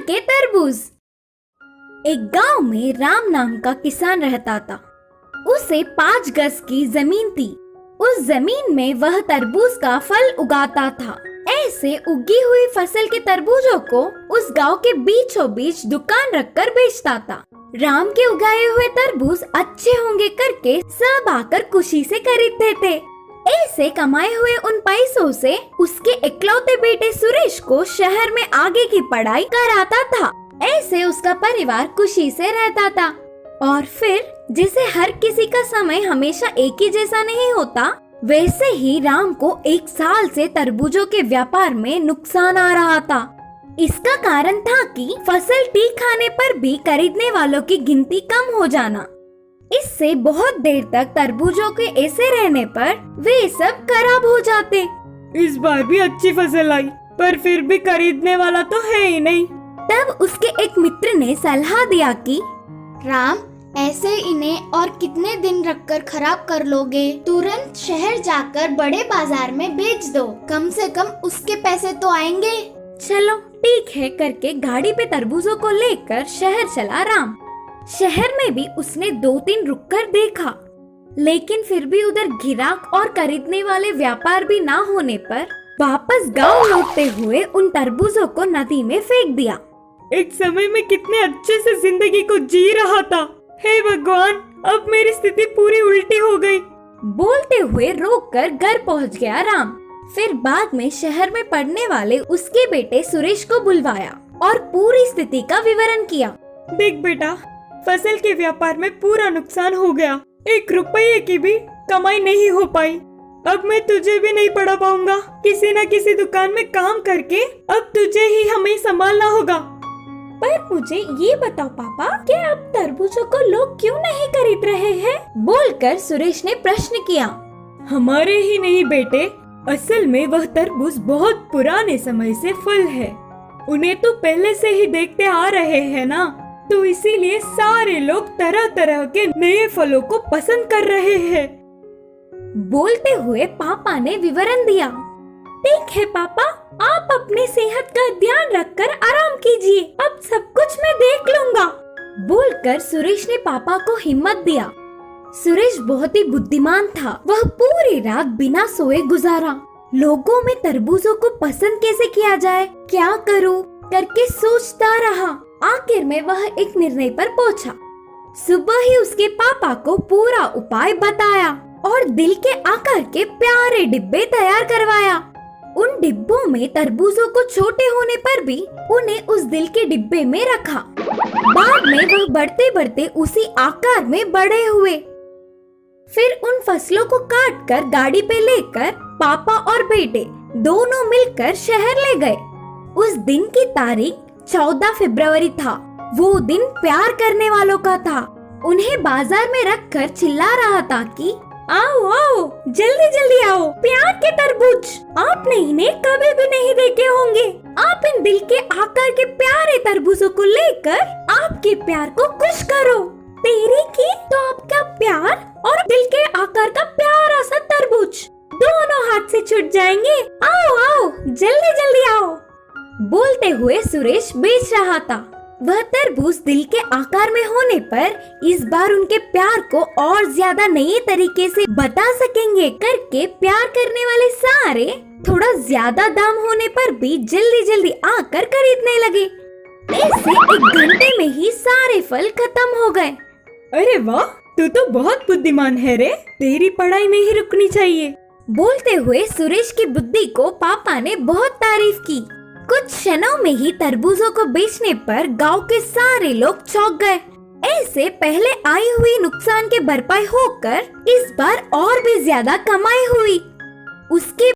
के तरबूज। एक गांव में राम नाम का किसान रहता था। उसे 5 गज की जमीन थी। उस जमीन में वह तरबूज का फल उगाता था। ऐसे उगी हुई फसल के तरबूजों को उस गांव के बीचों बीच दुकान रखकर बेचता था। राम के उगाए हुए तरबूज अच्छे होंगे करके सब आकर खुशी से खरीदते थे। ऐसे कमाए हुए उन पैसों से उसके इकलौते बेटे सुरेश को शहर में आगे की पढ़ाई कराता था। ऐसे उसका परिवार खुशी से रहता था। और फिर जैसे हर किसी का समय हमेशा एक ही जैसा नहीं होता, वैसे ही राम को 1 साल से तरबूजों के व्यापार में नुकसान आ रहा था। इसका कारण था कि फसल ठीक आने पर भी खरीदने वालों की गिनती कम हो जाना। इससे बहुत देर तक तरबूजों के ऐसे रहने पर वे सब खराब हो जाते। इस बार भी अच्छी फसल आई, पर फिर भी खरीदने वाला तो है ही नहीं। तब उसके एक मित्र ने सलाह दिया कि राम, ऐसे इन्हें और कितने दिन रखकर खराब कर लोगे? तुरंत शहर जाकर बड़े बाजार में बेच दो, कम से कम उसके पैसे तो आएंगे। चलो ठीक है करके गाड़ी पे तरबूजों को लेकर शहर चला राम। शहर में भी उसने 2-3 रुककर देखा, लेकिन फिर भी उधर गिराक और खरीदने वाले व्यापार भी ना होने पर वापस गांव लौटते हुए उन तरबूजों को नदी में फेंक दिया। एक समय में कितने अच्छे से जिंदगी को जी रहा था। हे भगवान, अब मेरी स्थिति पूरी उल्टी हो गई। बोलते हुए रोककर घर पहुंच गया राम। फिर बाद में शहर में पढ़ने वाले उसके बेटे सुरेश को बुलवाया और पूरी स्थिति का विवरण किया। देख बेटा, फसल के व्यापार में पूरा नुकसान हो गया। 1 रुपये की भी कमाई नहीं हो पाई। अब मैं तुझे भी नहीं पढ़ा पाऊंगा। किसी न किसी दुकान में काम करके अब तुझे ही हमें संभालना होगा। पर मुझे ये बताओ पापा, क्या अब तरबूजों को लोग क्यों नहीं खरीद रहे हैं? बोलकर सुरेश ने प्रश्न किया। हमारे ही नहीं बेटे, असल में वह तरबूज बहुत पुराने समय से फल है। उन्हें तो पहले से ही देखते आ रहे हैं ना, तो इसीलिए सारे लोग तरह तरह के नए फलों को पसंद कर रहे हैं। बोलते हुए पापा ने विवरण दिया। ठीक है पापा, आप अपनी सेहत का ध्यान रखकर आराम कीजिए, अब सब कुछ मैं देख लूंगा। बोलकर सुरेश ने पापा को हिम्मत दिया। सुरेश बहुत ही बुद्धिमान था। वह पूरी रात बिना सोए गुजारा। लोगों में तरबूजों को पसंद कैसे किया जाए, क्या करूं करके सोचता रहा। आखिर में वह एक निर्णय पर पहुंचा। सुबह ही उसके पापा को पूरा उपाय बताया और दिल के आकार के प्यारे डिब्बे तैयार करवाया। उन डिब्बों में तरबूजों को छोटे होने पर भी उन्हें उस दिल के डिब्बे में रखा। बाद में वह बढ़ते बढ़ते उसी आकार में बड़े हुए। फिर उन फसलों को काट कर गाड़ी पे लेकर पापा और बेटे दोनों मिलकर शहर ले गए। उस दिन की तारीख 14 फरवरी था। वो दिन प्यार करने वालों का था। उन्हें बाजार में रखकर चिल्ला रहा था कि आओ आओ, जल्दी जल्दी आओ, प्यार के तरबूज। आपने इन्हें कभी भी नहीं देखे होंगे। आप इन दिल के आकार के प्यारे तरबूजों को लेकर आपके प्यार को खुश करो। तेरी की तो आपका प्यार और दिल के आकार का प्यारा सा तरबूज दोनों हाथ से छूट जाएंगे। आओ आओ, जल्दी जल्दी आओ। बोलते हुए सुरेश बेच रहा था। वह तरबूज दिल के आकार में होने पर इस बार उनके प्यार को और ज्यादा नए तरीके से बता सकेंगे करके प्यार करने वाले सारे थोड़ा ज्यादा दाम होने पर भी जल्दी जल्दी आकर खरीदने लगे। ऐसे 1 घंटे में ही सारे फल खत्म हो गए। अरे वाह, तू तो बहुत बुद्धिमान है रे। तेरी पढ़ाई नहीं रुकनी चाहिए। बोलते हुए सुरेश की बुद्धि को पापा ने बहुत तारीफ की। कुछ क्षणों में ही तरबूजों को बेचने पर गांव के सारे लोग चौंक गए। ऐसे पहले आई हुई नुकसान के भरपाई होकर इस बार और भी ज्यादा कमाई हुई। उसके